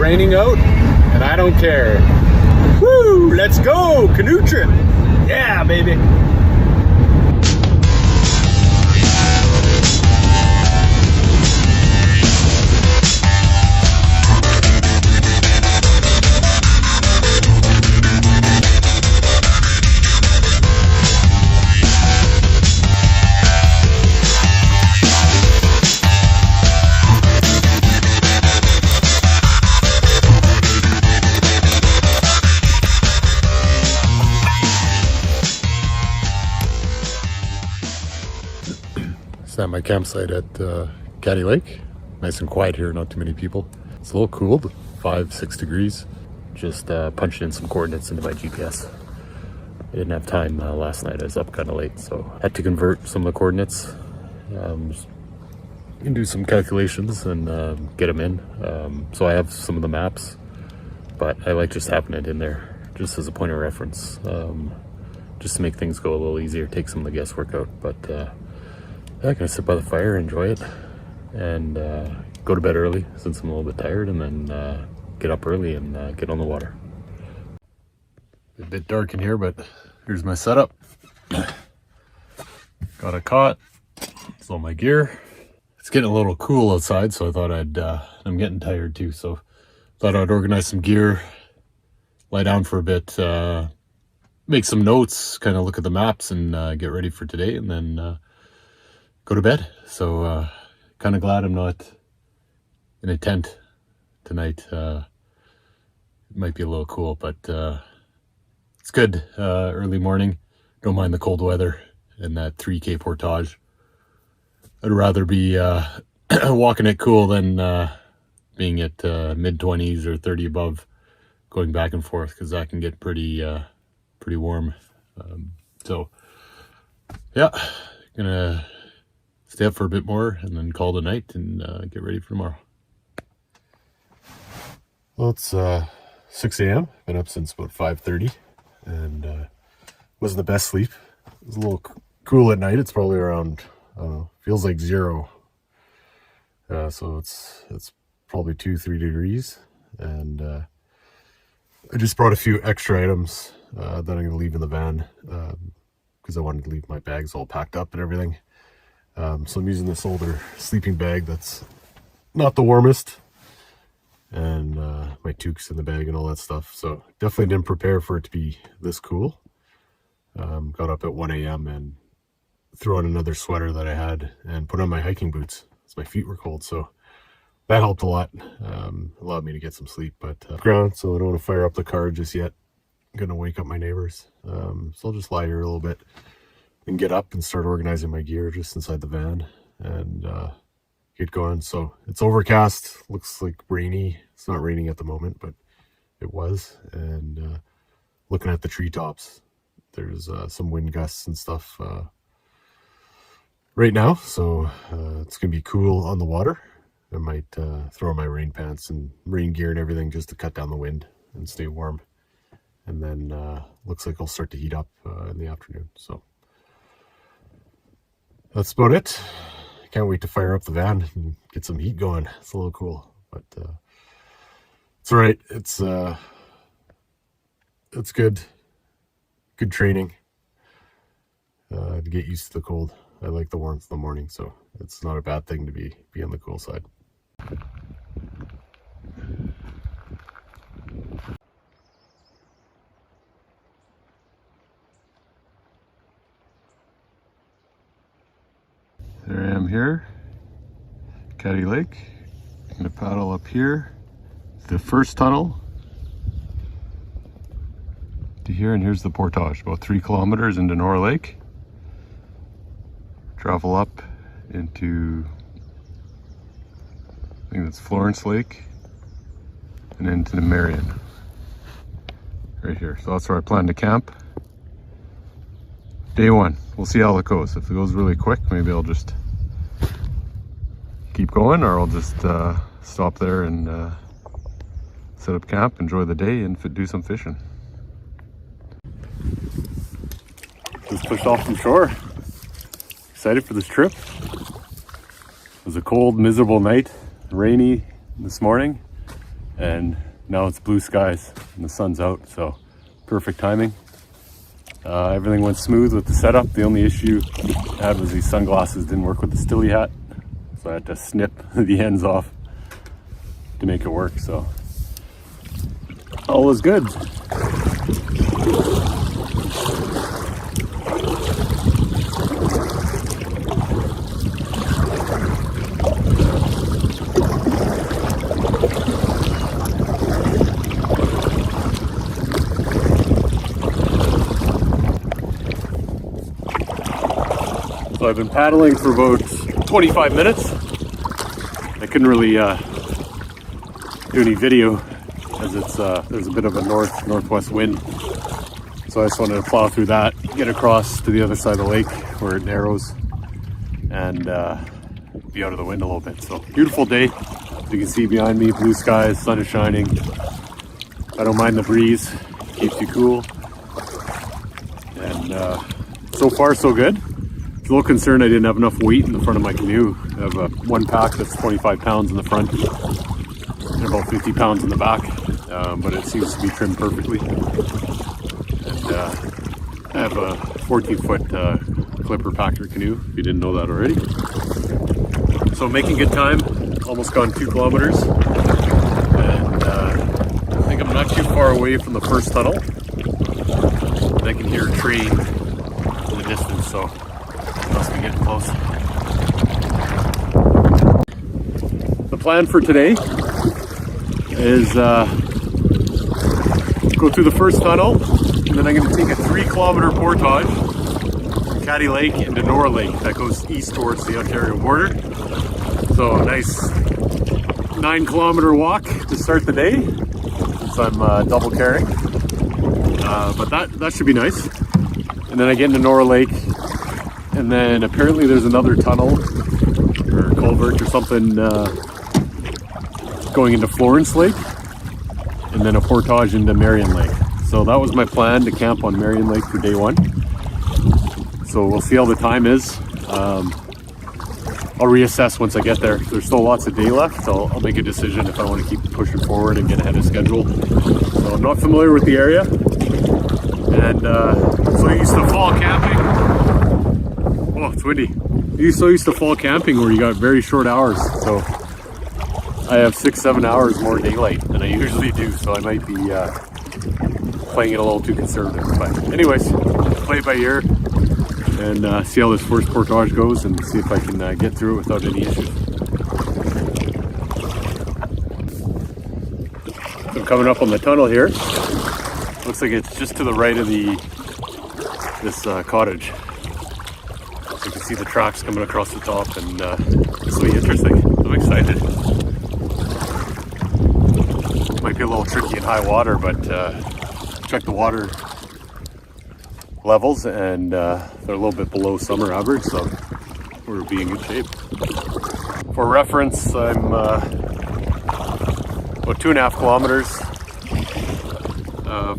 raining out, and I don't care. Woo! Let's go! Canoe trip! Yeah, baby! It's at my campsite at Caddy Lake. Nice and quiet here, not too many people. It's a little cooled, 5-6 degrees. Just punched in some coordinates into my GPS. I didn't have time last night, I was up kind of late, so I had to convert some of the coordinates and do some calculations and get them in. So I have some of the maps, but I like just having it in there, just as a point of reference, just to make things go a little easier, take some of the guesswork out. But yeah, I'm gonna sit by the fire, enjoy it, and go to bed early since I'm a little bit tired, and then get up early and get on the water. A bit dark in here, but here's my setup. Got a cot, it's all my gear. It's getting a little cool outside, so I thought I'm getting tired too, so thought I'd organize some gear, lie down for a bit, make some notes, kind of look at the maps and get ready for today, and then go to bed. So kind of glad I'm not in a tent tonight. It might be a little cool, but it's good. Early morning, don't mind the cold weather and that 3K portage. I'd rather be walking it cool than being at mid-20s or 30 above, going back and forth, because that can get pretty warm. So yeah, gonna stay up for a bit more and then call the night and get ready for tomorrow. Well, it's 6 a.m. Been up since about 5:30 and wasn't the best sleep. It was a little cool at night. It's probably around, I don't know, feels like 0. So it's probably 2-3 degrees. And I just brought a few extra items that I'm going to leave in the van because I wanted to leave my bags all packed up and everything. So I'm using this older sleeping bag that's not the warmest, and my toques in the bag and all that stuff. So definitely didn't prepare for it to be this cool. Got up at 1 a.m. and threw on another sweater that I had and put on my hiking boots as my feet were cold. So that helped a lot. Allowed me to get some sleep, but ground, so I don't want to fire up the car just yet. I'm gonna wake up my neighbors. So I'll just lie here a little bit and get up and start organizing my gear just inside the van and get going. So it's overcast, looks like rainy. It's not raining at the moment, but it was. And looking at the treetops, there's some wind gusts and stuff right now. So it's gonna be cool on the water. I might throw on my rain pants and rain gear and everything just to cut down the wind and stay warm. And then looks like it'll start to heat up in the afternoon. So that's about it. Can't wait to fire up the van and get some heat going. It's a little cool, but it's all right. It's good. Good training to get used to the cold. I like the warmth in the morning, so it's not a bad thing to be on the cool side. There I am here, Caddy Lake. I'm gonna paddle up here, the first tunnel to here, and here's the portage, about 3 kilometers into Nora Lake. Travel up into, I think that's Florence Lake, and into the Samaritan, right here. So that's where I plan to camp. Day 1, we'll see how it goes. If it goes really quick, maybe I'll just keep going, or I'll just stop there and set up camp, enjoy the day, and do some fishing. Just pushed off from shore. Excited for this trip. It was a cold, miserable night, rainy this morning, and now it's blue skies and the sun's out, so perfect timing. Everything went smooth with the setup. The only issue I had was these sunglasses didn't work with the stilly hat, so I had to snip the ends off to make it work. So all was good. So I've been paddling for about 25 minutes. I couldn't really do any video as there's a bit of a northwest wind. So I just wanted to plow through that, get across to the other side of the lake where it narrows, and be out of the wind a little bit. So beautiful day. As you can see behind me, blue skies, sun is shining. I don't mind the breeze, keeps you cool. And so far so good. A little concerned I didn't have enough weight in the front of my canoe. I have one pack that's 25 pounds in the front and about 50 pounds in the back, but it seems to be trimmed perfectly. And I have a 14-foot clipper packer canoe, if you didn't know that already. So making good time, almost gone 2 kilometers. And I think I'm not too far away from the first tunnel. And I can hear a train in the distance, so must be getting close. The plan for today is go through the first tunnel, and then I'm going to take a 3-kilometer portage from Caddy Lake into Nora Lake that goes east towards the Ontario border. So a nice 9-kilometer walk to start the day, since I'm double carrying. But that should be nice. And then I get into Nora Lake. And then apparently there's another tunnel or culvert or something going into Florence Lake, and then a portage into Marion Lake. So that was my plan, to camp on Marion Lake for day 1. So we'll see how the time is. I'll reassess once I get there. There's still lots of day left, so I'll make a decision if I want to keep pushing forward and get ahead of schedule. So I'm not familiar with the area, and so I used to fall camping. Oh, it's windy. You so used to fall camping where you got very short hours, so I have 6-7 hours more daylight than I usually do, so I might be playing it a little too conservative. But anyways, play it by ear and see how this first portage goes, and see if I can get through it without any issues. So I'm coming up on the tunnel here. Looks like it's just to the right of this cottage. You can see the tracks coming across the top, and it's really interesting. I'm excited. Might be a little tricky in high water, but check the water levels, and they're a little bit below summer average, so we're being in good shape. For reference, I'm about 2.5 kilometers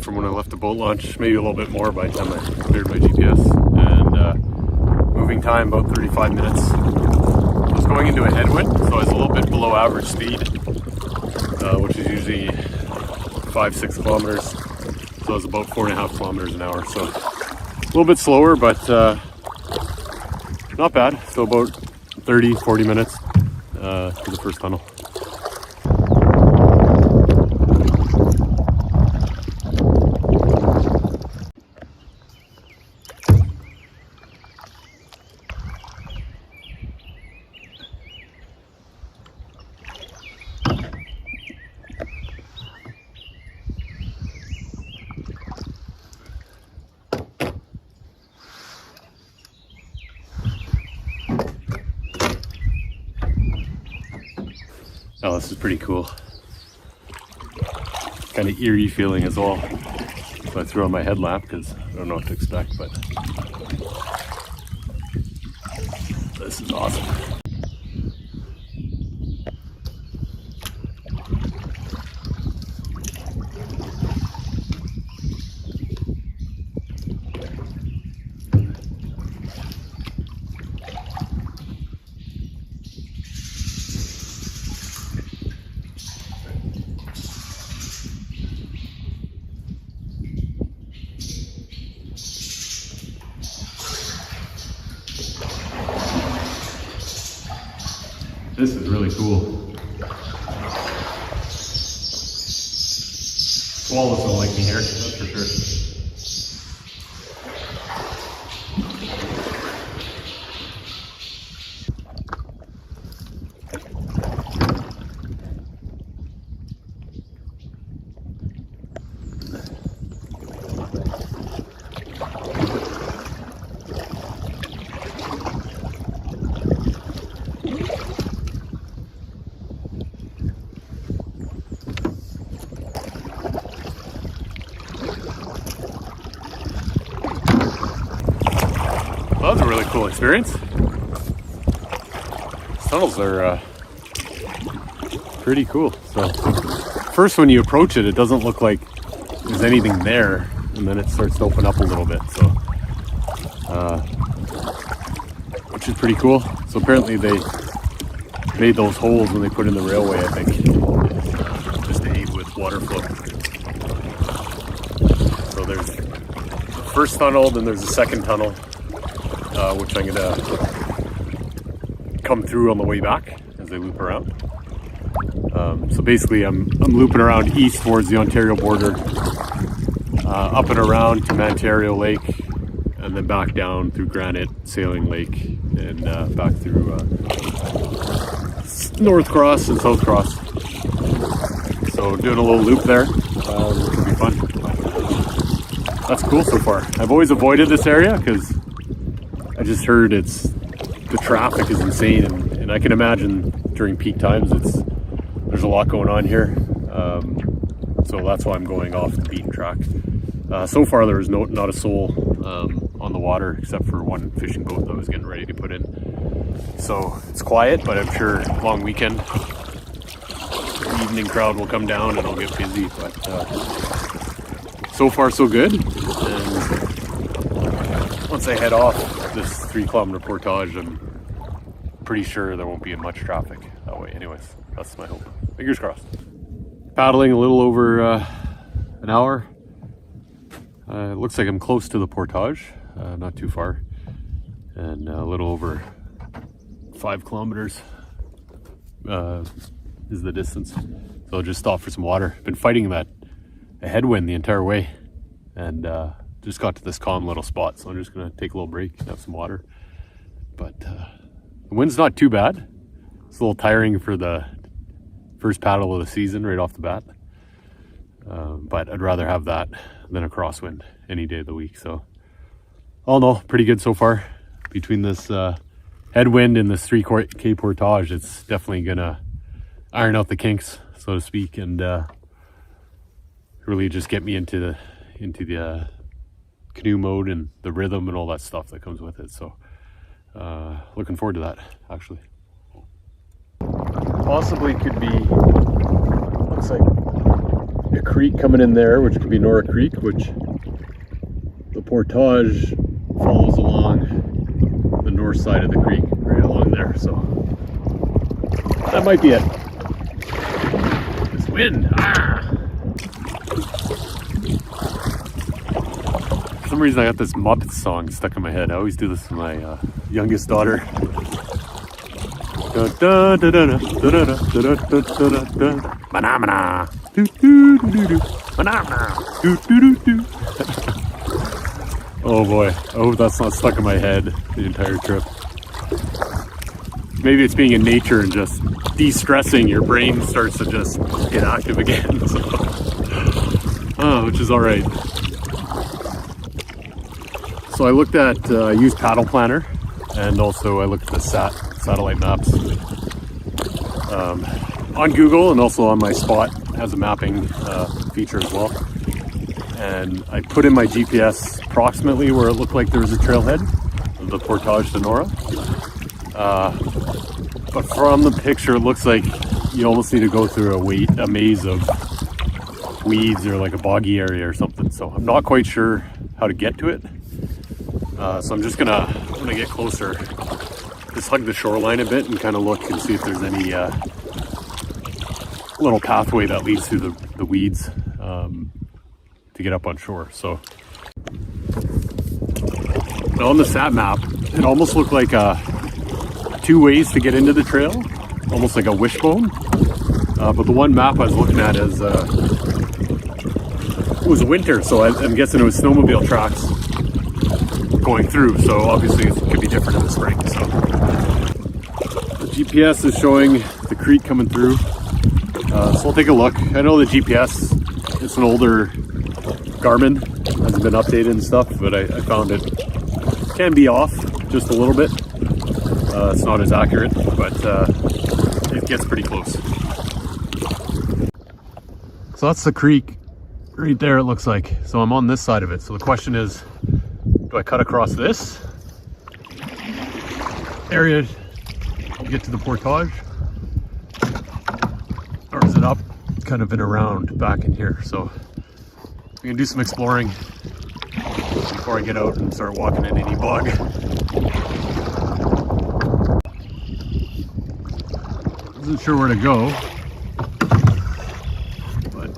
from when I left the boat launch, maybe a little bit more by the time I cleared my GPS, and moving time about 35 minutes. I was going into a headwind, so I was a little bit below average speed, which is usually 5-6 kilometers. So I was about 4.5 kilometers an hour. So a little bit slower, but not bad. So about 30-40 minutes to the first tunnel. Oh, this is pretty cool. Kind of eerie feeling as well. So I threw on my headlamp because I don't know what to expect, but this is awesome. This is really cool. Swallows don't like me here, that's for sure. Well, that was a really cool experience. Tunnels are pretty cool. So first when you approach it, it doesn't look like there's anything there, and then it starts to open up a little bit. So which is pretty cool. So apparently they made those holes when they put in the railway, I think, just to aid with water flow. So there's the first tunnel, then there's the second tunnel, which I'm gonna come through on the way back as I loop around. So basically I'm looping around east towards the Ontario border, up and around to Ontario Lake, and then back down through Granite, Sailing Lake, and back through North Cross and South Cross. So doing a little loop there, which will be fun. That's cool so far. I've always avoided this area because I just heard the traffic is insane, and I can imagine during peak times there's a lot going on here. So that's why I'm going off the beaten track. So far there was not a soul on the water except for one fishing boat that I was getting ready to put in. So it's quiet, but I'm sure long weekend the evening crowd will come down and it'll get busy. But so far so good. And once I head off this 3-kilometer portage, I'm pretty sure there won't be much traffic that way. Anyways, that's my hope. Fingers crossed. Paddling a little over an hour. It looks like I'm close to the portage, not too far, and a little over 5 kilometers is the distance. So I'll just stop for some water. Been fighting a headwind the entire way, and just got to this calm little spot, so I'm just gonna take a little break and have some water. But the wind's not too bad. It's a little tiring for the first paddle of the season right off the bat, but I'd rather have that than a crosswind any day of the week. So all in all, pretty good so far. Between this headwind and this 3K portage, it's definitely gonna iron out the kinks, so to speak, and really just get me into the canoe mode and the rhythm and all that stuff that comes with it. So looking forward to that, actually. Possibly could be, looks like a creek coming in there, which could be Nora Creek, which the portage follows along the north side of the creek, right along there. So that might be it. This wind, For some reason I got this Muppets song stuck in my head. I always do this with my youngest daughter. Banana, do do do do, banana, do do do do. Oh boy, I hope that's not stuck in my head the entire trip. Maybe it's being in nature and just de-stressing, your brain starts to just get active again. So, which is all right. So I looked at, I used Paddle Planner, and also I looked at the satellite maps on Google, and also on my Spot has a mapping feature as well. And I put in my GPS approximately where it looked like there was a trailhead of the portage to Nora. But from the picture, it looks like you almost need to go through a maze of weeds or like a boggy area or something. So I'm not quite sure how to get to it. So I'm just gonna get closer, just hug the shoreline a bit and kind of look and see if there's any little pathway that leads through the weeds to get up on shore. So now on the sat map, it almost looked like 2 ways to get into the trail. almost like a wishbone. But the one map I was looking at is it was winter, so I'm guessing it was snowmobile tracks going through. So obviously it could be different in the spring. So the GPS is showing the creek coming through. So I'll take a look. I know the GPS, it's an older Garmin, hasn't been updated and stuff, but I found it can be off just a little bit. It's not as accurate, but it gets pretty close. So that's the creek right there, it looks like. So I'm on this side of it. So the question is, do I cut across this area to get to the portage? Or is it up kind of in around back in here? So we can do some exploring before I get out and start walking in any bog. Wasn't sure where to go, but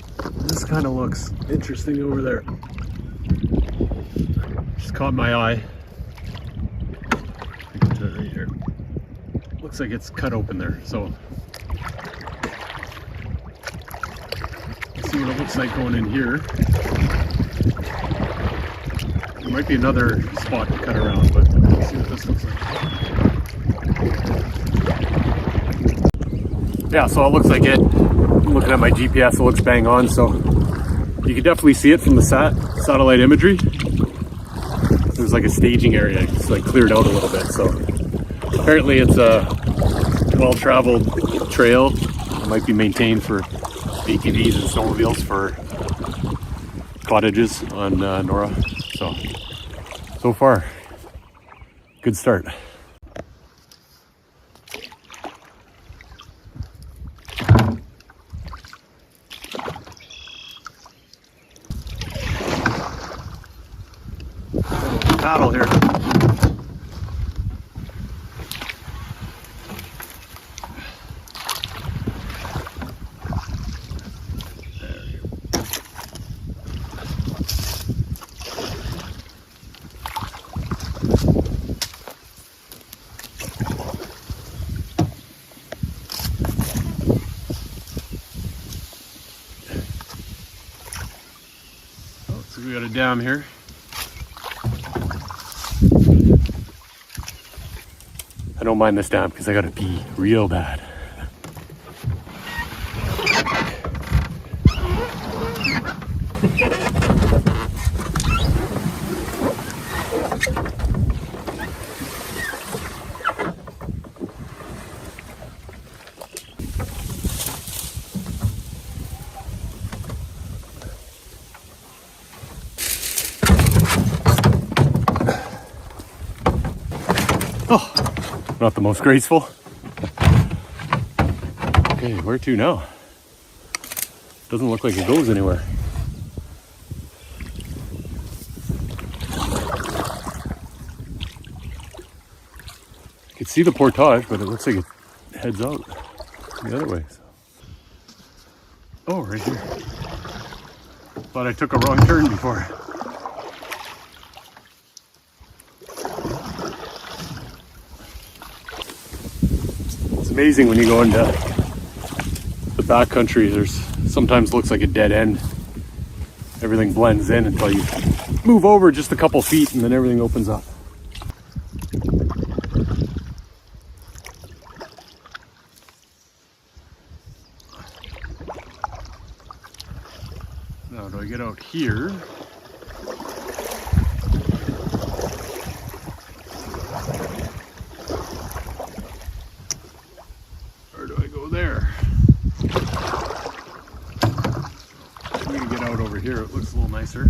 this kind of looks interesting over there. Just caught my eye. I can turn right here. Looks like it's cut open there, so let's see what it looks like going in here. There might be another spot to cut around, but let's see what this looks like. Yeah, so it looks like it. I'm looking at my GPS, it looks bang on, so you can definitely see it from the satellite imagery. There's like a staging area, it's like cleared out a little bit, so apparently it's a well-traveled trail. It might be maintained for ATVs and snowmobiles for cottages on Nora. So far, good start. Paddle here. So we got a dam here. I don't mind this dam because I gotta pee real bad. Oh, not the most graceful. Okay, where to now? Doesn't look like it goes anywhere. You can see the portage, but it looks like it heads out the other way. Oh, right here. Thought I took a wrong turn before. Amazing when you go into the backcountry. There's sometimes looks like a dead end. Everything blends in until you move over just a couple feet and then everything opens up. Now do I get out here? Or do I go there? I'm gonna get out over here, it looks a little nicer.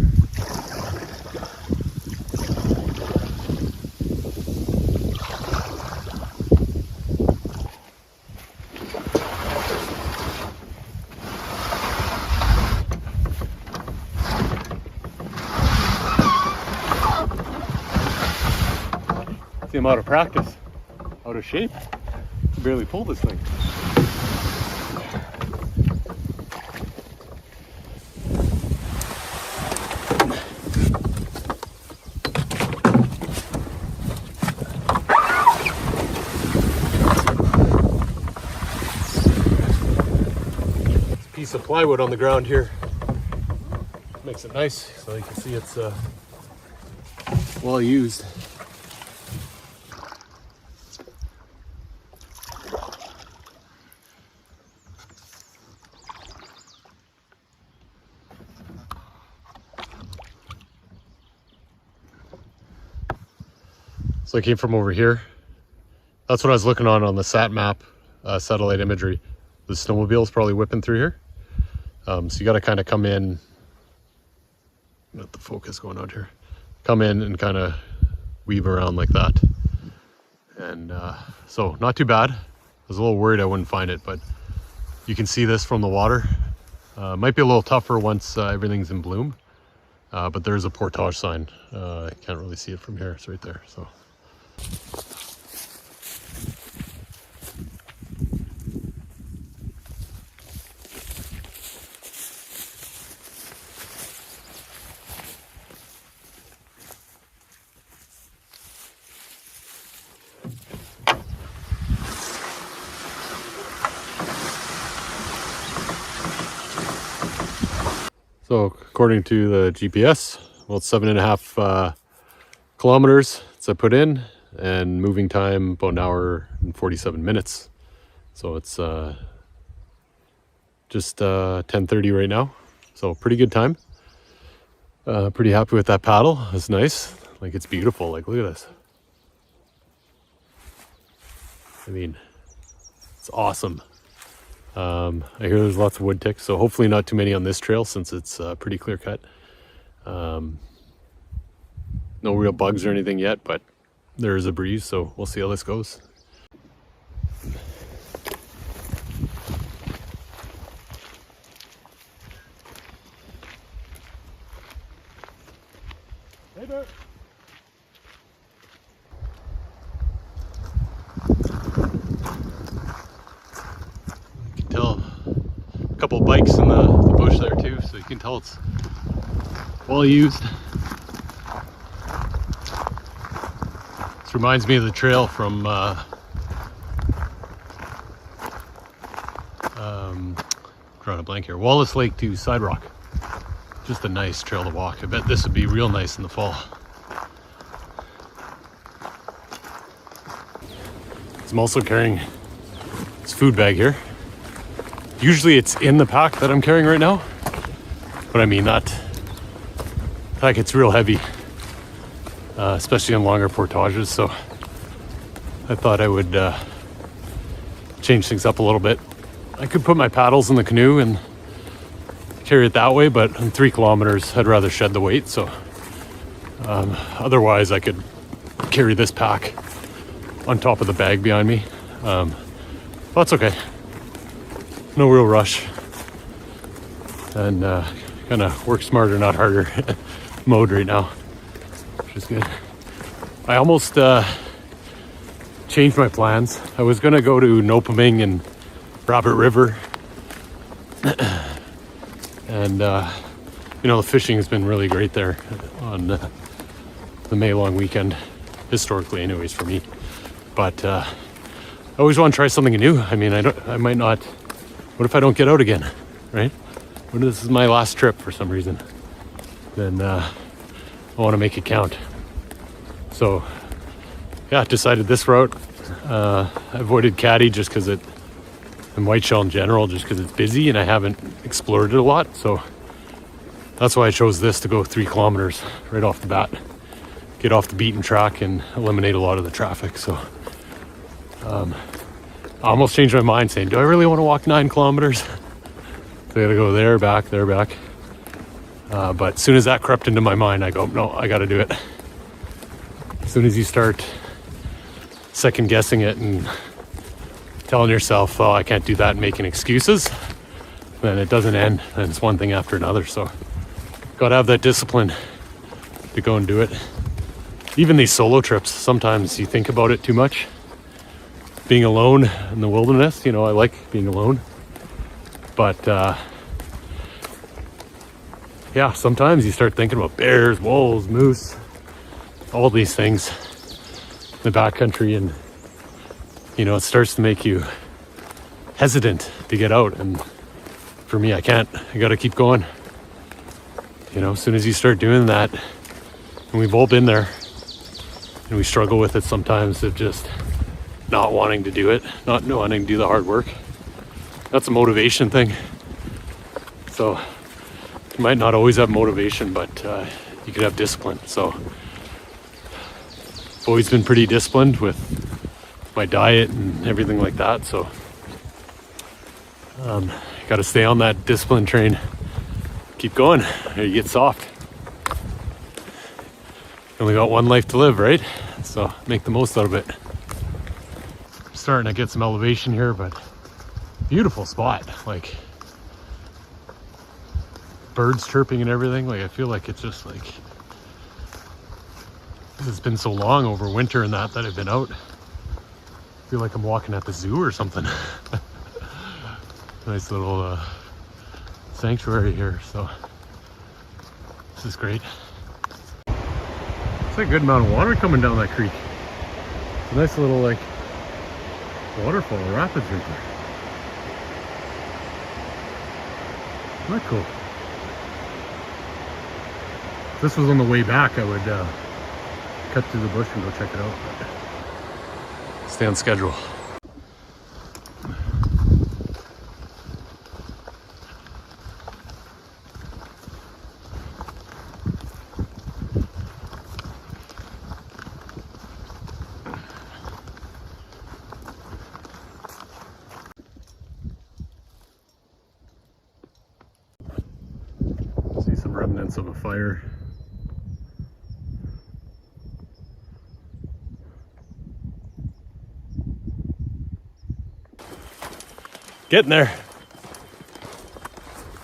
See, I'm out of practice, out of shape. I can barely pull this thing. piece of plywood on the ground here. Makes it nice, so you can see it's well used. So I came from over here. That's what I was looking on the sat map, satellite imagery. The snowmobile is probably whipping through here. So you got to kind of come in. Let the focus going out here. Come in and kind of weave around like that. And so not too bad. I was a little worried I wouldn't find it, but you can see this from the water. Might be a little tougher once everything's in bloom. But there's a portage sign. I can't really see it from here. It's right there. So. So according to the GPS, well, it's 7.5 kilometers I put in, and moving time about an hour and 47 minutes. So it's just 10:30 right now. So pretty good time. Pretty happy with that paddle. It's nice. Like, it's beautiful. Like, look at this. I mean, it's awesome. I hear there's lots of wood ticks, so hopefully not too many on this trail since it's pretty clear cut. No real bugs or anything yet, but there is a breeze, so we'll see how this goes. Hey, Bert. You can tell a couple bikes in the bush there too, so you can tell it's well used. This reminds me of the trail from drawing a blank here, Wallace Lake to Side Rock. Just a nice trail to walk. I bet this would be real nice in the fall. I'm also carrying this food bag here. Usually it's in the pack that I'm carrying right now, but I mean that gets real heavy, especially on longer portages. So I thought I would change things up a little bit. I could put my paddles in the canoe and carry it that way, but on 3 kilometers, I'd rather shed the weight. So otherwise I could carry this pack on top of the bag behind me. That's okay. No real rush. And kind of work smarter, not harder mode right now, which is good. I almost changed my plans. I was gonna go to Nopaming and Rabbit River. And you know, the fishing has been really great there on the May long weekend, historically anyways for me. But I always want to try something new. I mean, I might not. What if I don't get out again, right? What if this is my last trip for some reason? Then I want to make it count. So yeah, decided this route. I avoided Caddy just because and Whiteshell in general, just because it's busy and I haven't explored it a lot. So that's why I chose this to go 3 kilometers right off the bat. Get off the beaten track and eliminate a lot of the traffic. So I almost changed my mind saying, do I really want to walk 9 kilometers? So I gotta go there, back, there, back. But as soon as that crept into my mind, I go, no, I gotta do it. As soon as you start second guessing it and telling yourself, oh, I can't do that and making excuses, then it doesn't end, and it's one thing after another. So gotta have that discipline to go and do it. Even these solo trips, sometimes you think about it too much. Being alone in the wilderness, you know, I like being alone, but yeah, sometimes you start thinking about bears, wolves, moose, all these things in the backcountry, and you know, it starts to make you hesitant to get out. And for me, I can't. I gotta keep going. You know, as soon as you start doing that, and we've all been there, and we struggle with it sometimes of just not wanting to do it, not wanting to do the hard work. That's a motivation thing. So you might not always have motivation, but you could have discipline. So I've always been pretty disciplined with my diet and everything like that. So got to stay on that discipline train. Keep going, or you get soft. You only got one life to live, right? So make the most out of it. Starting to get some elevation here, but beautiful spot. Like birds chirping and everything. Like I feel like it's just like, it's been so long over winter and that I've been out. I feel like I'm walking at the zoo or something. Nice little sanctuary here, so this is great. It's a good amount of water coming down that creek. It's a nice little like waterfall, rapids right there. Isn't that cool? If this was on the way back, I would cut through the bush and go check it out. But stay on schedule. Remnants of a fire. Getting there.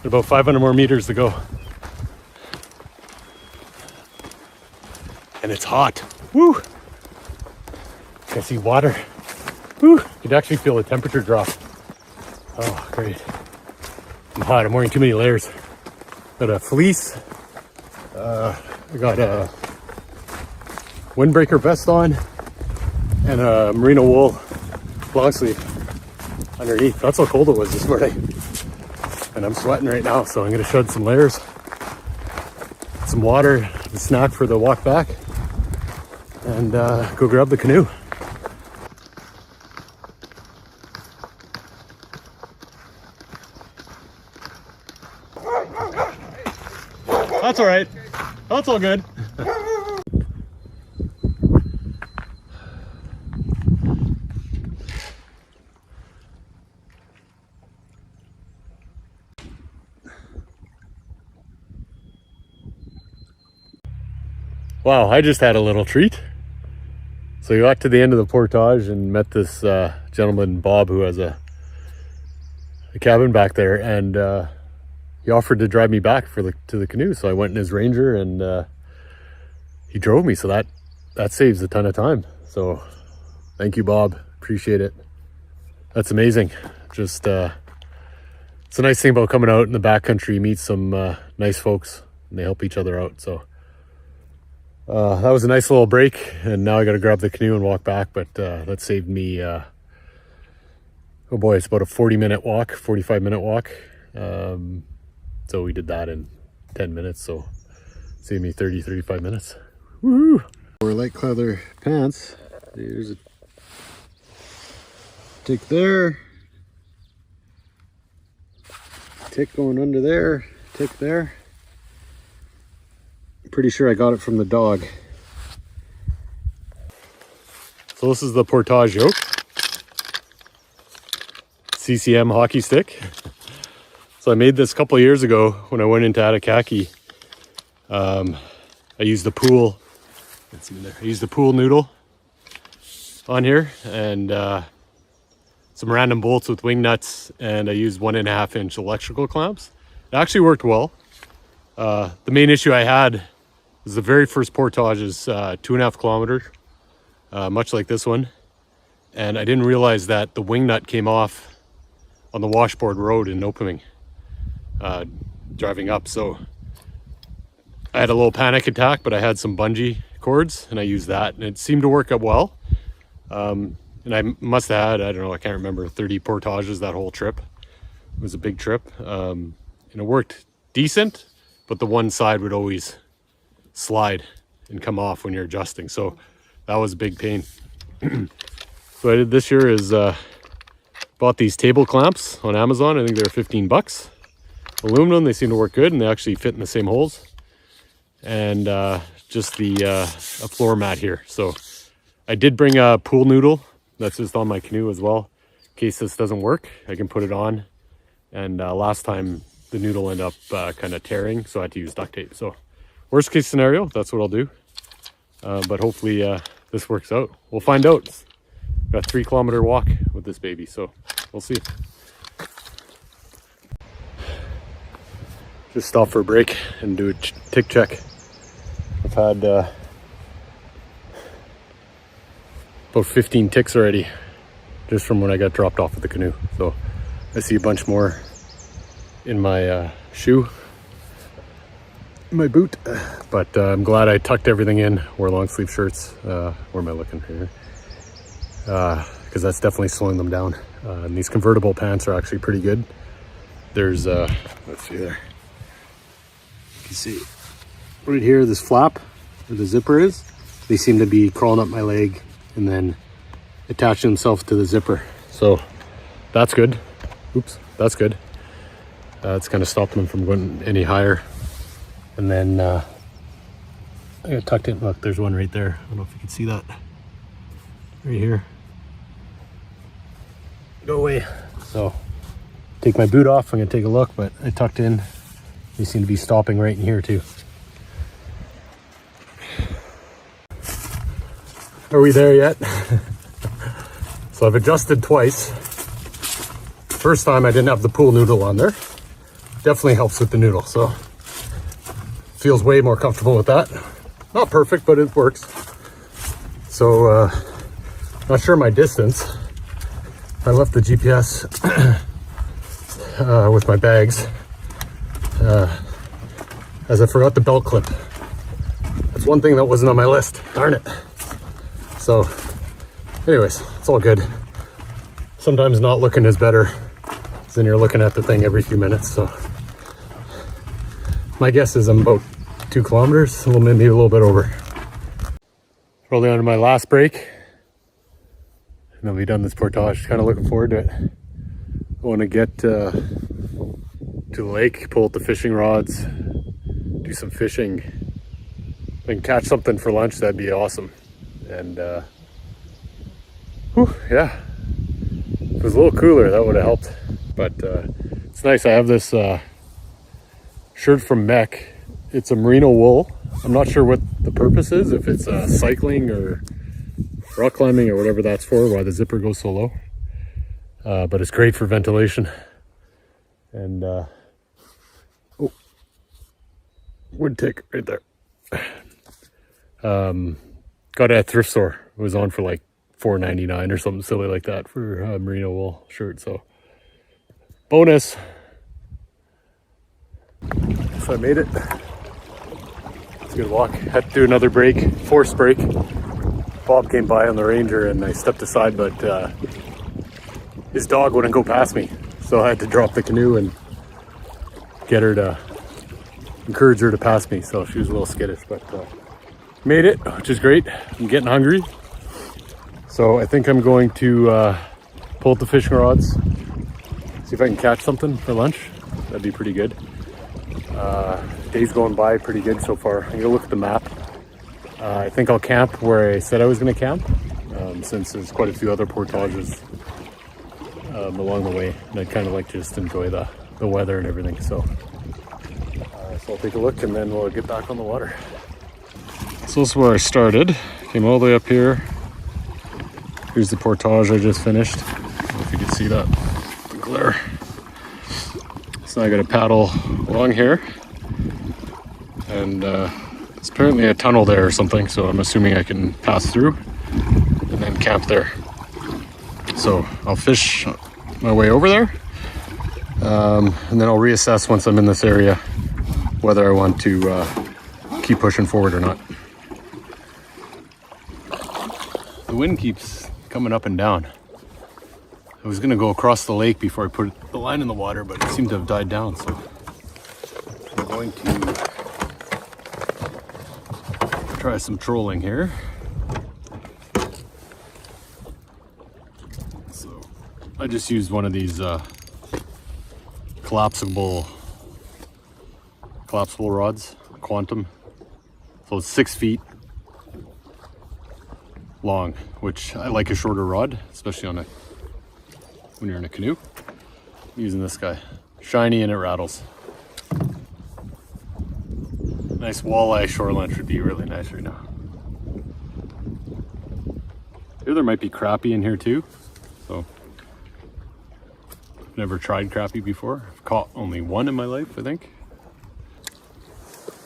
About 500 more meters to go. And it's hot. Woo! I see water. Woo! You can actually feel the temperature drop. Oh, great. I'm hot. I'm wearing too many layers. Got a fleece. I got a windbreaker vest on and a merino wool long sleeve underneath. That's how cold it was this morning. And I'm sweating right now, so I'm gonna shed some layers, some water, a snack for the walk back, and go grab the canoe. That's all right. That's all good. Wow, I just had a little treat. So we got to the end of the portage and met this gentleman, Bob, who has a cabin back there, and he offered to drive me back to the canoe. So I went in his Ranger and he drove me. So that saves a ton of time. So thank you, Bob. Appreciate it. That's amazing. Just it's a nice thing about coming out in the backcountry. You meet some nice folks and they help each other out. So that was a nice little break. And now I got to grab the canoe and walk back. But that saved me, oh boy, it's about a 45-minute walk. So we did that in 10 minutes, so saved me 35 minutes. Woo! For light leather pants, there's a tick there, tick going under there, tick there. I'm pretty sure I got it from the dog. So this is the portage yoke. CCM hockey stick. So I made this a couple of years ago when I went into Atakaki. I used the pool. Let's see in there. I used the pool noodle on here and some random bolts with wing nuts, and I used 1.5-inch electrical clamps. It actually worked well. The main issue I had was the very first portage is 2.5 kilometers, much like this one, and I didn't realize that the wing nut came off on the washboard road in Nopaming. Driving up, so I had a little panic attack, but I had some bungee cords and I used that and it seemed to work out well. And I must have had, I don't know, I can't remember, 30 portages that whole trip. was a big trip. And it worked decent, but the one side would always slide and come off when you're adjusting. So that was a big pain. So what I did this year is bought these table clamps on Amazon. I think they were 15 bucks. Aluminum, they seem to work good and they actually fit in the same holes. And just a floor mat here. So I did bring a pool noodle that's just on my canoe as well. In case this doesn't work, I can put it on. And last time the noodle ended up kind of tearing, so I had to use duct tape. So worst case scenario, that's what I'll do. But hopefully this works out. We'll find out. Got a 3-kilometer walk with this baby, so we'll see. Just stop for a break and do a tick check. I've had about 15 ticks already just from when I got dropped off at the canoe. So I see a bunch more in my shoe, in my boot, but I'm glad I tucked everything in, wore long sleeve shirts. Where am I looking here? Because that's definitely slowing them down. And these convertible pants are actually pretty good. There's, let's see there. You can see right here, this flap where the zipper is, they seem to be crawling up my leg and then attaching themselves to the zipper. So that's good. Oops, that's good. It's kind of stopping them from going any higher. And then I got tucked in. Look, there's one right there. I don't know if you can see that. Right here. Go away. So take my boot off. I'm gonna take a look, but I tucked in. They seem to be stopping right in here too. Are we there yet? So I've adjusted twice. First time I didn't have the pool noodle on there. Definitely helps with the noodle, so feels way more comfortable with that. Not perfect, but it works. So not sure my distance. I left the GPS with my bags as I forgot the belt clip. That's one thing that wasn't on my list. Darn it. So anyways, it's all good. Sometimes not looking is better than you're looking at the thing every few minutes. So my guess is I'm about 2 kilometers, maybe a little bit over. Probably on my last break. And then we've done this portage. Kind of looking forward to it. I want to get to the lake, pull out the fishing rods, do some fishing. If I can catch something for lunch, that'd be awesome. And yeah, if it was a little cooler, that would have helped. But it's nice. I have this shirt from Mech. It's a merino wool. I'm not sure what the purpose is, if it's cycling or rock climbing or whatever that's for, why the zipper goes so low. But it's great for ventilation. And wood tick right there. Got it at a thrift store. It was on for like $4.99 or something silly like that for a merino wool shirt. So bonus. So I made it. It's a good walk. Had to do another break, forced break. Bob came by on the Ranger and I stepped aside, but his dog wouldn't go past me. So I had to drop the canoe and get her to, encourage her to pass me. So she was a little skittish, but made it, which is great. I'm getting hungry. So I think I'm going to pull out the fishing rods, see if I can catch something for lunch. That'd be pretty good. Day's going by pretty good so far. I'm gonna look at the map. I think I'll camp where I said I was gonna camp, since there's quite a few other portages along the way, and I'd kind of like to just enjoy the weather and everything. So I'll take a look and then we'll get back on the water. So this is where I started. Came all the way up here. Here's the portage I just finished. I don't know if you can see that. The glare. So now I gotta paddle along here. And it's apparently a tunnel there or something, so I'm assuming I can pass through and then camp there. So I'll fish my way over there. And then I'll reassess once I'm in this area whether I want to keep pushing forward or not. The wind keeps coming up and down. I was gonna go across the lake before I put the line in the water, but it seemed to have died down, so I'm going to try some trolling here. So I just used one of these collapsible rods, Quantum. So it's 6 feet long, which I like a shorter rod, especially when you're in a canoe. I'm using this guy. Shiny and it rattles. Nice walleye shoreline should be really nice right now. Here there might be crappie in here too. So I've never tried crappie before. I've caught only one in my life, I think.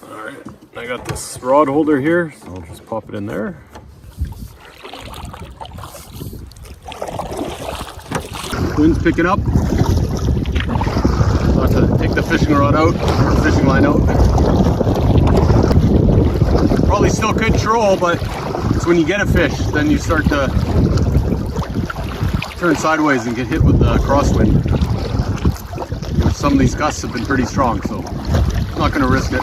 All right, I got this rod holder here, so I'll just pop it in there. Wind's picking up. I'll have to take the fishing rod out, or fishing line out. Probably still could troll, but it's when you get a fish, then you start to turn sideways and get hit with the crosswind. Some of these gusts have been pretty strong, so I'm not gonna risk it.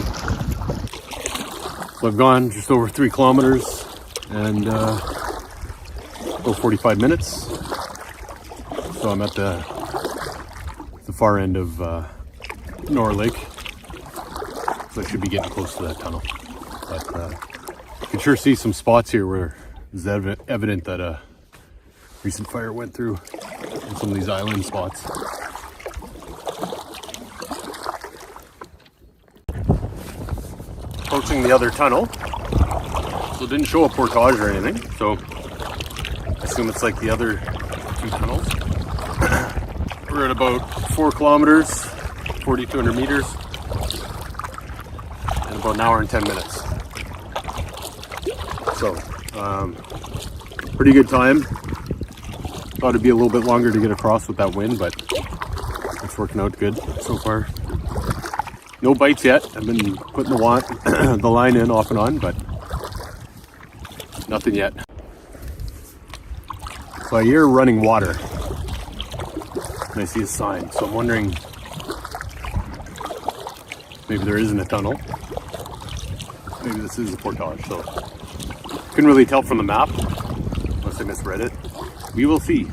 So I've gone just over 3 kilometers and about 45 minutes. So I'm at the far end of Nora Lake. So I should be getting close to that tunnel. But you can sure see some spots here where it's evident that a recent fire went through in some of these island spots. Approaching the other tunnel. So it didn't show a portage or anything, so I assume it's like the other 2 tunnels. We're at about 4 kilometers, 4,200 meters, in about an hour and 10 minutes. So, pretty good time. Thought it'd be a little bit longer to get across with that wind, but it's working out good so far. No bites yet. I've been putting the line in off and on, but nothing yet. So I hear running water, and I see a sign. So I'm wondering, maybe there isn't a tunnel. Maybe this is a portage. So couldn't really tell from the map, unless I misread it. We will see.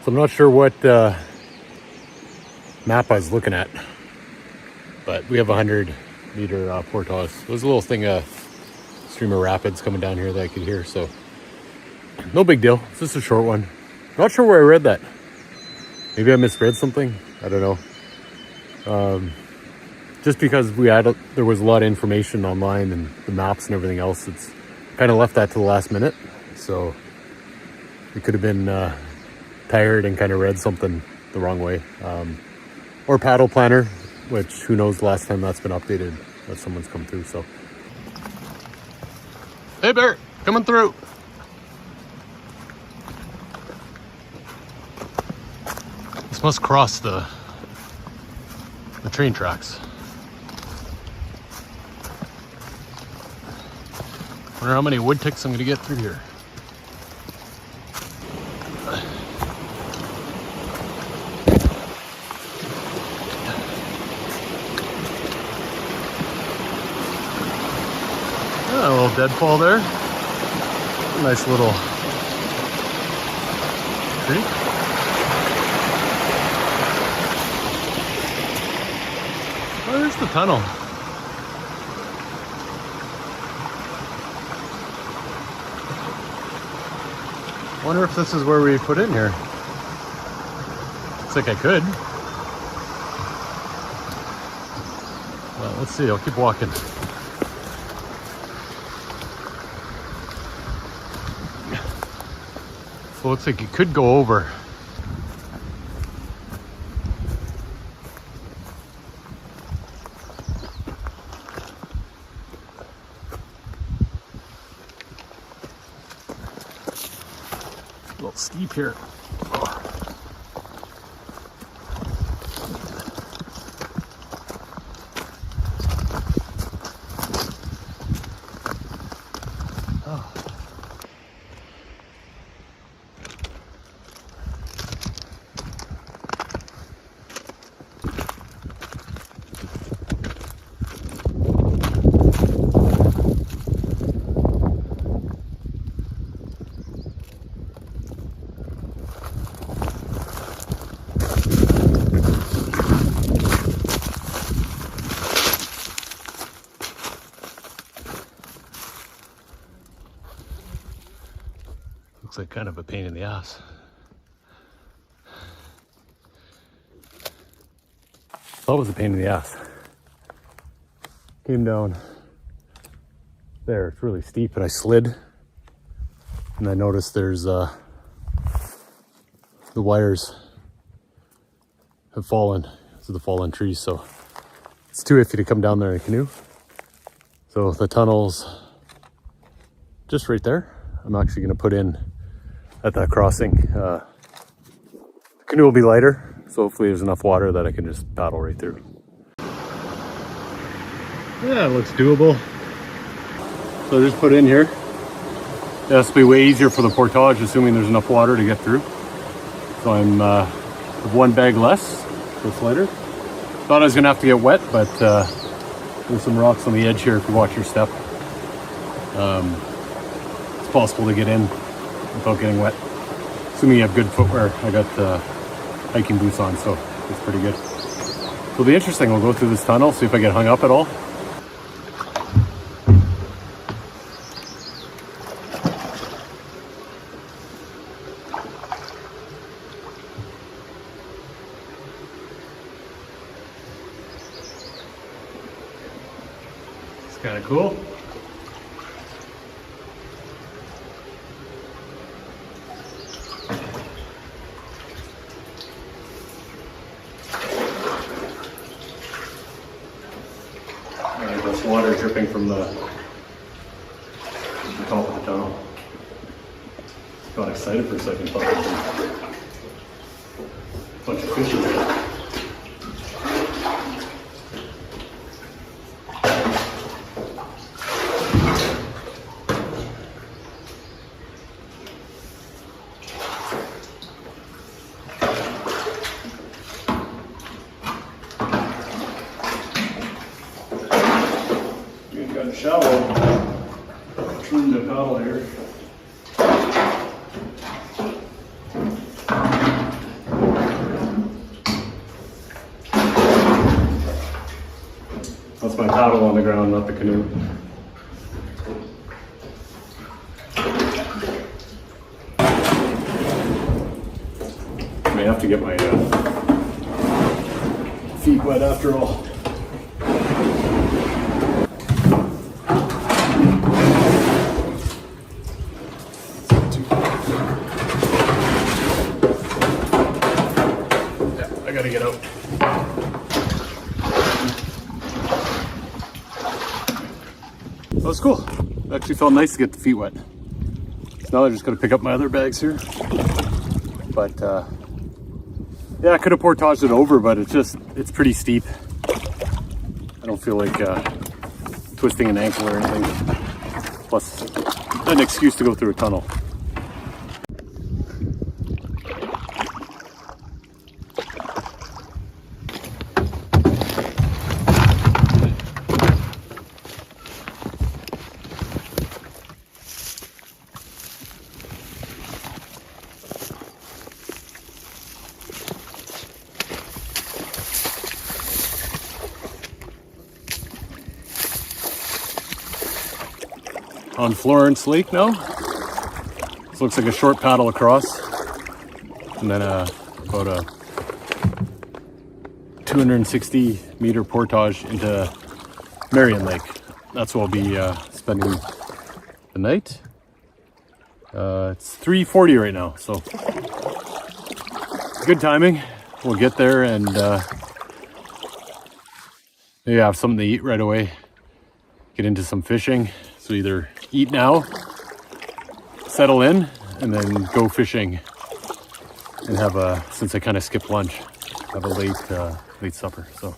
So I'm not sure what map I was looking at, but we have a 100-meter portage. There's a little thing, stream of rapids coming down here that I could hear, so no big deal. It's just a short one. Not sure where I read that. Maybe I misread something. I don't know. Just because there was a lot of information online and the maps and everything else, it's kind of left that to the last minute. So it could have been tired and kind of read something the wrong way. Or paddle planner, which who knows the last time that's been updated that someone's come through. So hey Bear, coming through. This must cross the train tracks. Wonder how many wood ticks I'm gonna get through here. A little deadfall there. Nice little creek. Oh, there's the tunnel. Wonder if this is where we put in here. Looks like I could. Well, let's see. I'll keep walking. So it looks like it could go over. A little steep here. Looks like kind of a pain in the ass. That was a pain in the ass. Came down there, it's really steep, and I slid. And I noticed there's the wires have fallen to the fallen trees, so it's too iffy to come down there in a canoe. So the tunnel's just right there. I'm actually gonna put in at that crossing. The canoe will be lighter, so hopefully there's enough water that I can just paddle right through. Yeah, it looks doable. So just put in here. It has to be way easier for the portage, assuming there's enough water to get through. So I'm with one bag less, so it's lighter. Thought I was gonna have to get wet, but there's some rocks on the edge here if you watch your step. It's possible to get in without getting wet. Assuming you have good footwear. I got hiking boots on, so it's pretty good. It'll be interesting. We'll go through this tunnel, see if I get hung up at all. It's kind of cool. There's water dripping from the top of the tunnel. Got excited for a second, thought there was a bunch of fish in there. Got shallow. Trim the paddle here. That's my paddle on the ground, not the canoe. I may have to get my feet wet after all. I gotta get out. That was cool. It actually felt nice to get the feet wet. So now I just gotta pick up my other bags here. But yeah, I could have portaged it over, but it's pretty steep. I don't feel like twisting an ankle or anything. Plus, an excuse to go through a tunnel. On Florence Lake now. This looks like a short paddle across, and then about a 260 meter portage into Marion Lake. That's where I'll be spending the night. It's 3:40 right now, so good timing. We'll get there and maybe have something to eat right away. Get into some fishing. So either eat now, settle in, and then go fishing and have since I kind of skipped lunch, have a late supper. So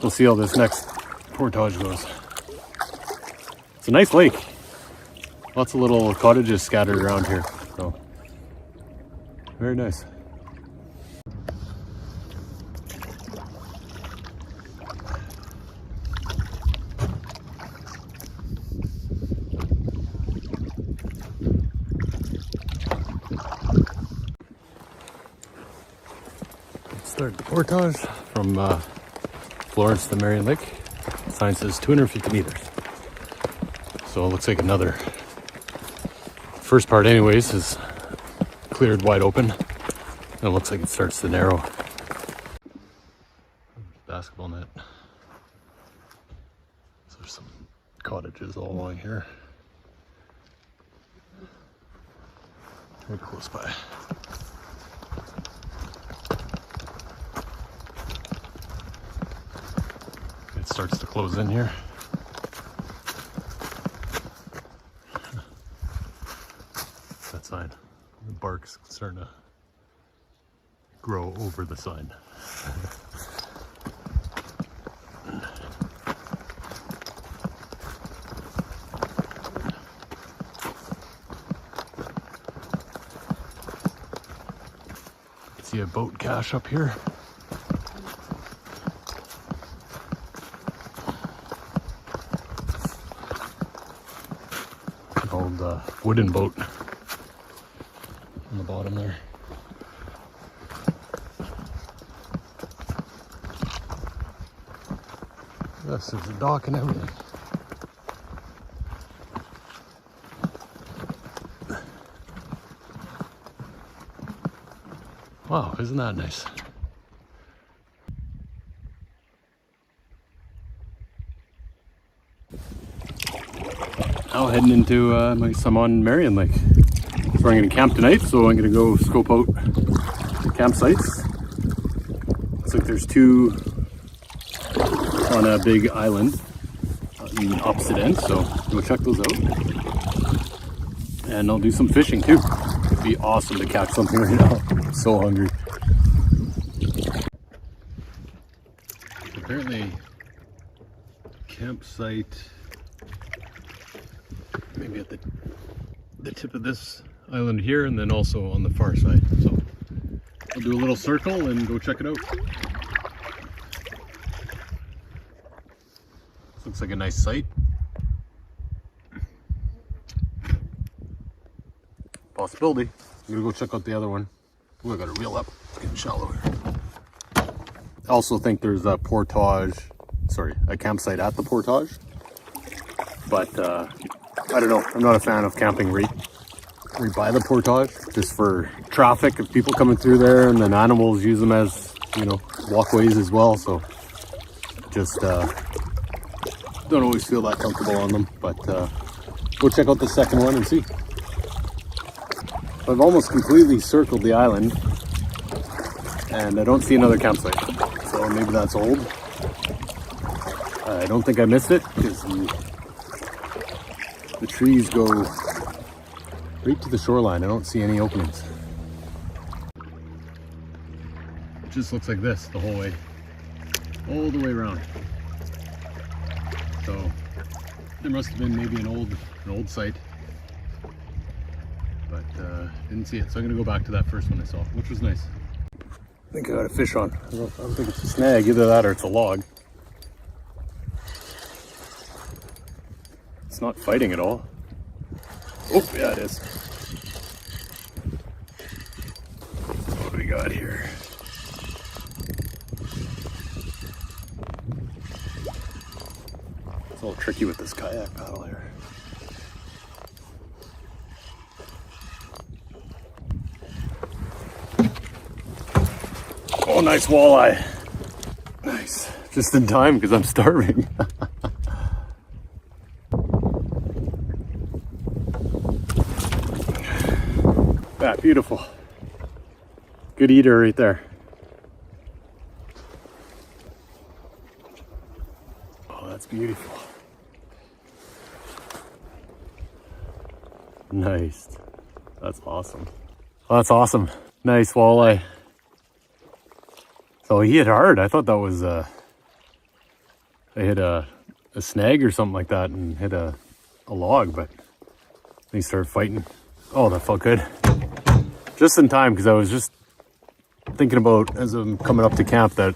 we'll see how this next portage goes. It's a nice lake. Lots of little cottages scattered around here. So very nice. Start the portage from Florence to Marion Lake. The sign says 250 meters. So it looks like another first part anyways is cleared wide open. And it looks like it starts to narrow. Basketball net. So there's some cottages all along here. Very close by. It starts to close in here. That sign. The bark's starting to grow over the sign. See a boat cache up here. An old wooden boat on the bottom there. Yes, there's a dock and everything. Wow, isn't that nice? Now heading into I'm on Marion Lake. So I'm going to camp tonight, so I'm going to go scope out the campsites. Looks like there's two on a big island on the opposite end, so go check those out. And I'll do some fishing too. It'd be awesome to catch something right now. I'm so hungry. Apparently, campsite maybe at the tip of this island here, and then also on the far side. So I'll do a little circle and go check it out. This looks like a nice site. Possibility. I'm gonna go check out the other one. Ooh, I gotta reel up. It's getting shallow here. I also think there's a portage, a campsite at the portage. But I don't know. I'm not a fan of camping right by the portage, just for traffic of people coming through there, and then animals use them as, you know, walkways as well. So just don't always feel that comfortable on them. But go check out the second one and see. I've almost completely circled the island and I don't see another campsite, so maybe that's old. I don't think I missed it because the trees go right to the shoreline. I don't see any openings. It just looks like this the whole way, all the way around. So there must have been maybe an old site, but didn't see it. So I'm gonna go back to that first one I saw, which was nice. I think I got a fish on. I don't think it's a snag, either that or it's a log. It's not fighting at all. Oh, yeah, it is. What do we got here? It's a little tricky with this kayak paddle here. Oh, nice walleye. Nice. Just in time because I'm starving. Yeah, beautiful. Good eater right there. Oh, that's beautiful. Nice. That's awesome. Oh, that's awesome. Nice walleye. So he hit hard. I thought that was I hit a snag or something like that and hit a log, but he started fighting. Oh, that felt good. Just in time, because I was just thinking about, as I'm coming up to camp, that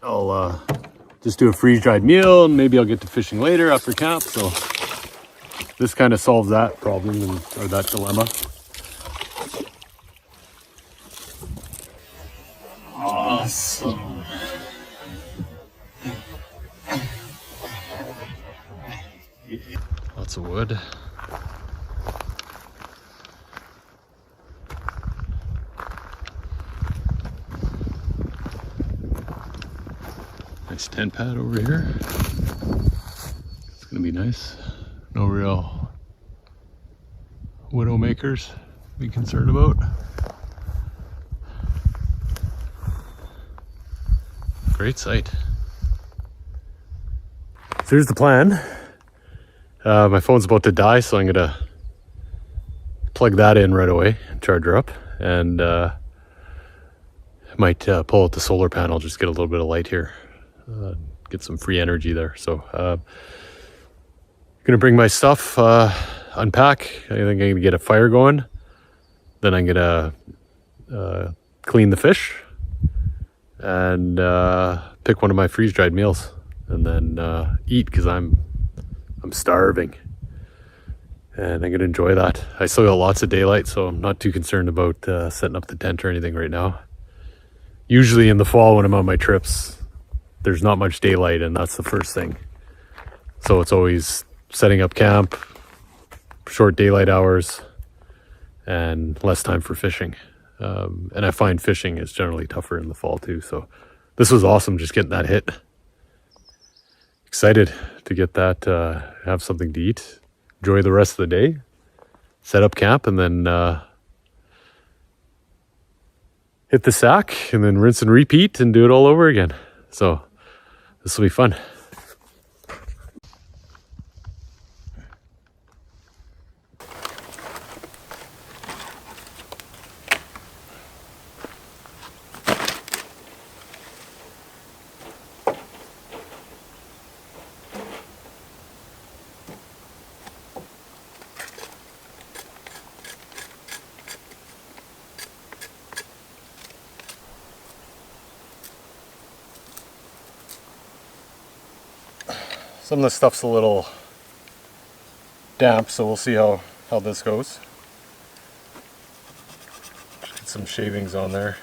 I'll just do a freeze-dried meal and maybe I'll get to fishing later after camp. So this kind of solves that problem or that dilemma. Awesome. Lots of wood. Nice tent pad over here. It's gonna be nice. No real widow makers to be concerned about. Great site. So here's the plan. My phone's about to die, so I'm gonna plug that in right away and charge her up, and might pull out the solar panel, just get a little bit of light here, get some free energy there. So gonna bring my stuff, unpack. I think I'm gonna get a fire going, then I'm gonna clean the fish and pick one of my freeze-dried meals, and then eat, because I'm starving, and I'm gonna enjoy that. I still got lots of daylight, so I'm not too concerned about setting up the tent or anything right now. Usually in the fall when I'm on my trips, there's not much daylight, and that's the first thing. So it's always setting up camp, short daylight hours, and less time for fishing. And I find fishing is generally tougher in the fall too. So this was awesome, just getting that hit. Excited to get that, have something to eat, enjoy the rest of the day, set up camp, and then hit the sack, and then rinse and repeat and do it all over again. So this will be fun. Some of the stuff's a little damp, so we'll see how this goes. Just get some shavings on there.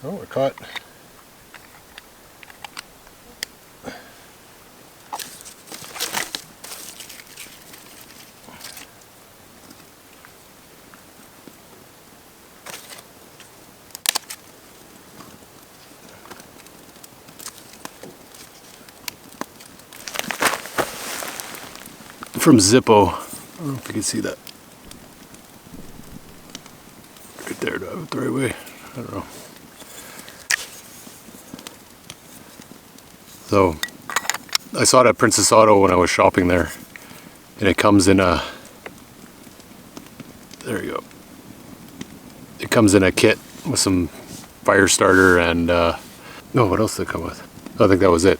Oh, we're caught. From Zippo. I don't know if you can see that. Right there, do I have it the right way? I don't know. So, I saw it at Princess Auto when I was shopping there. And it comes in a... There you go. It comes in a kit with some fire starter and... No, what else did it come with? I think that was it.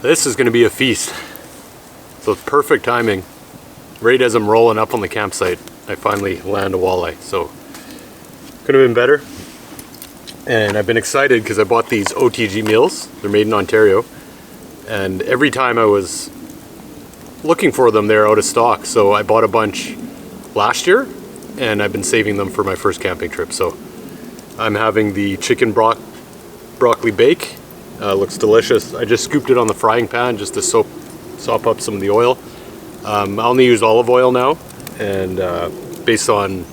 this is going to be a feast. So it's perfect timing. Right as I'm rolling up on the campsite, I finally land a walleye. So could have been better. And I've been excited because I bought these OTG meals. They're made in Ontario. And every time I was looking for them, they're out of stock. So I bought a bunch last year and I've been saving them for my first camping trip. So I'm having the chicken broccoli bake. Looks delicious. I just scooped it on the frying pan just to sop up some of the oil. I only use olive oil now, and based on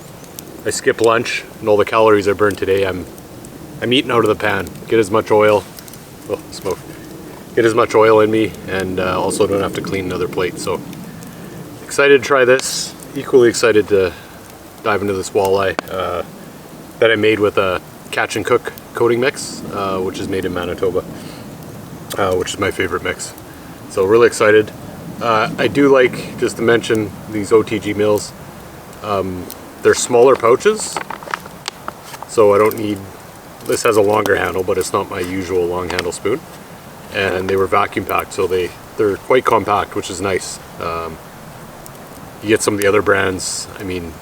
I skip lunch and all the calories I burned today, I'm eating out of the pan. Get as much oil, oh smoke, get as much oil in me, and also don't have to clean another plate. So excited to try this. Equally excited to dive into this walleye that I made with a catch and cook coating mix, which is made in Manitoba, which is my favorite mix. So really excited. I do like, just to mention, these OTG meals. They're smaller pouches, so I don't need, this has a longer handle, but it's not my usual long handle spoon. And they were vacuum packed, so they're quite compact, which is nice. You get some of the other brands, I mean,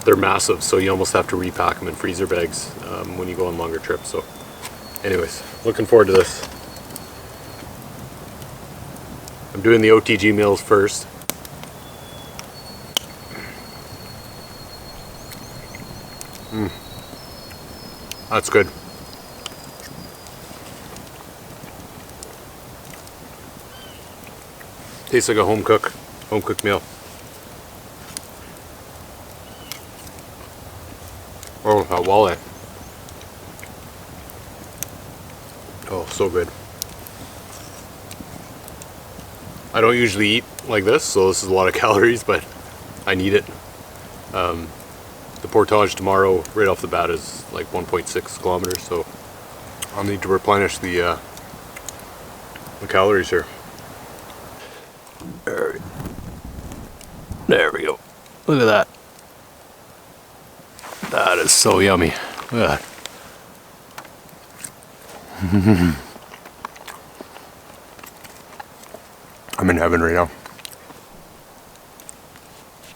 they're massive, so you almost have to repack them in freezer bags when you go on longer trips. So anyways, looking forward to this. I'm doing the OTG meals first. That's good. Tastes like a home cooked meal. Oh, that walleye. Oh, so good. I don't usually eat like this, so this is a lot of calories, but I need it. The portage tomorrow, right off the bat, is like 1.6 kilometers, so I'll need to replenish the calories here. There we go. Look at that. That is so yummy. Look at that. I'm in heaven right now.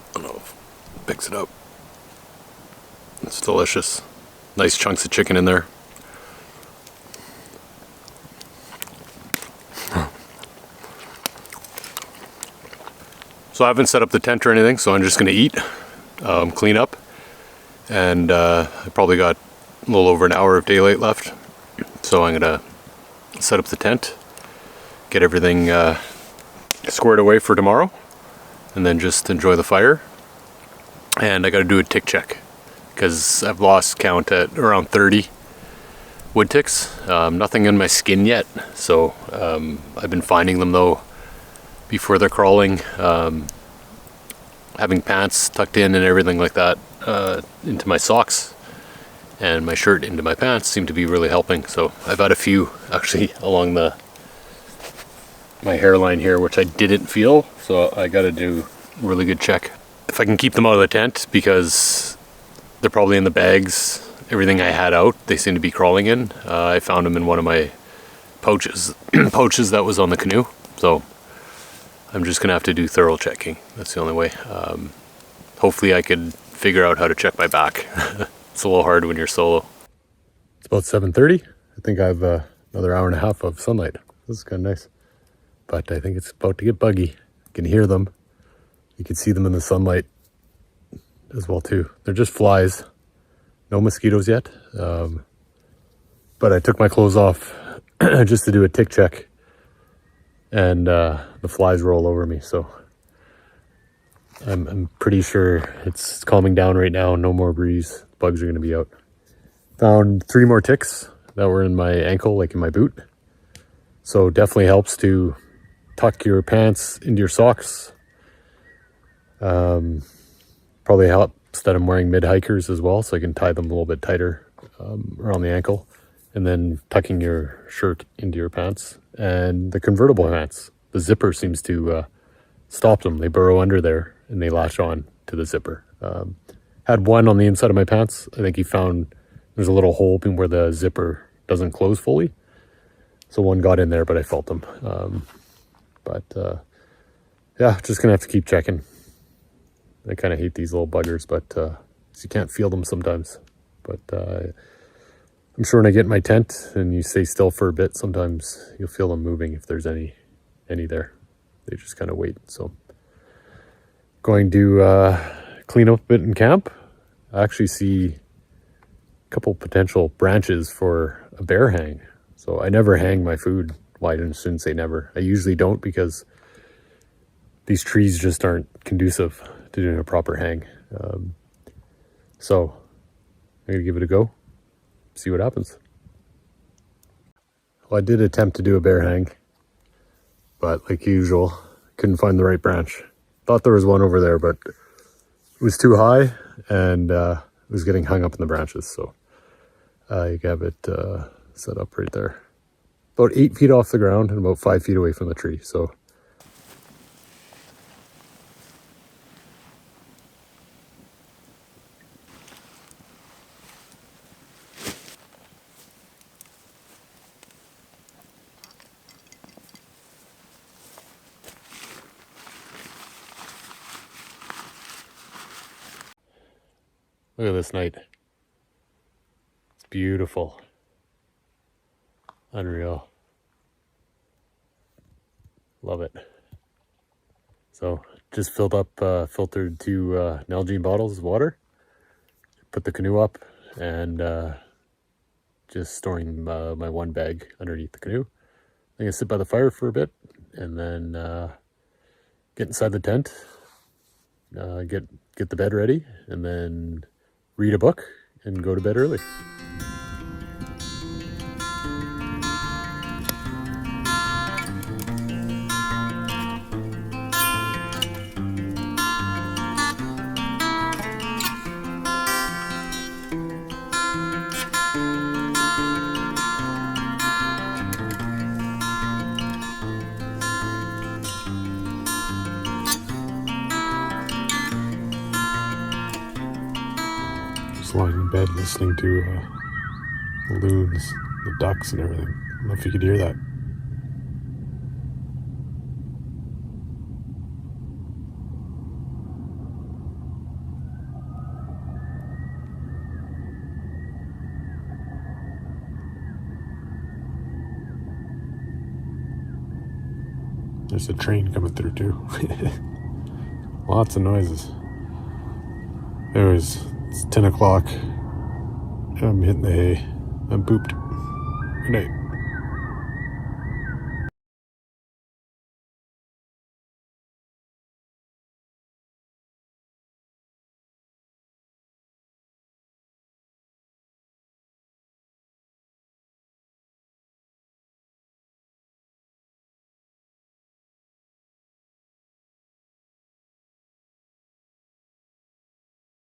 I don't know if it picks it up. It's delicious. Nice chunks of chicken in there. So I haven't set up the tent or anything, so I'm just gonna eat, clean up, and I probably got a little over an hour of daylight left. So I'm gonna set up the tent, get everything squared away for tomorrow, and then just enjoy the fire. And I gotta do a tick check because I've lost count at around 30 wood ticks. Nothing in my skin yet, so I've been finding them though before they're crawling. Having pants tucked in and everything like that into my socks and my shirt into my pants seem to be really helping. So I've had a few actually along my hairline here, which I didn't feel, so I gotta do a really good check if I can keep them out of the tent, because they're probably in the bags. Everything I had out, they seem to be crawling in. I found them in one of my pouches that was on the canoe, so I'm just gonna have to do thorough checking. That's the only way. Hopefully I could figure out how to check my back. It's a little hard when you're solo. It's about 7:30. I think I have another hour and a half of sunlight. This is kind of nice. But I think it's about to get buggy. You can hear them. You can see them in the sunlight as well too. They're just flies. No mosquitoes yet. But I took my clothes off just to do a tick check. And the flies roll over me. So I'm pretty sure it's calming down right now. No more breeze. Bugs are going to be out. Found 3 more ticks that were in my ankle, like in my boot. So definitely helps to tuck your pants into your socks. Probably helps that I'm wearing mid-hikers as well, so I can tie them a little bit tighter around the ankle. And then tucking your shirt into your pants. And the convertible pants, the zipper seems to stop them. They burrow under there and they latch on to the zipper. Had one on the inside of my pants. I think he found there's a little hole where the zipper doesn't close fully. So one got in there, but I felt them. Yeah, just gonna have to keep checking. I kind of hate these little buggers, but you can't feel them sometimes. But I'm sure when I get in my tent and you stay still for a bit, sometimes you'll feel them moving if there's any there. They just kind of wait. So going to clean up a bit in camp. I actually see a couple potential branches for a bear hang. So I never hang my food. Well, I shouldn't say never. I usually don't because these trees just aren't conducive to doing a proper hang. So I'm gonna give it a go, see what happens. Well, I did attempt to do a bear hang, but like usual, couldn't find the right branch. Thought there was one over there, but it was too high and it was getting hung up in the branches. So I have it set up right there. About 8 feet off the ground and about 5 feet away from the tree. So look at this night. It's beautiful. Unreal. Love it. So just filled up, filtered 2 Nalgene bottles of water. Put the canoe up and just storing my 1 bag underneath the canoe. I'm gonna sit by the fire for a bit and then get inside the tent, get the bed ready, and then read a book and go to bed early. Just lying in bed listening to the loons, the ducks and everything. I don't know if you could hear that. There's a train coming through too. Lots of noises. Anyways, it's 10 o'clock. I'm hitting the hay. I'm pooped. Good night.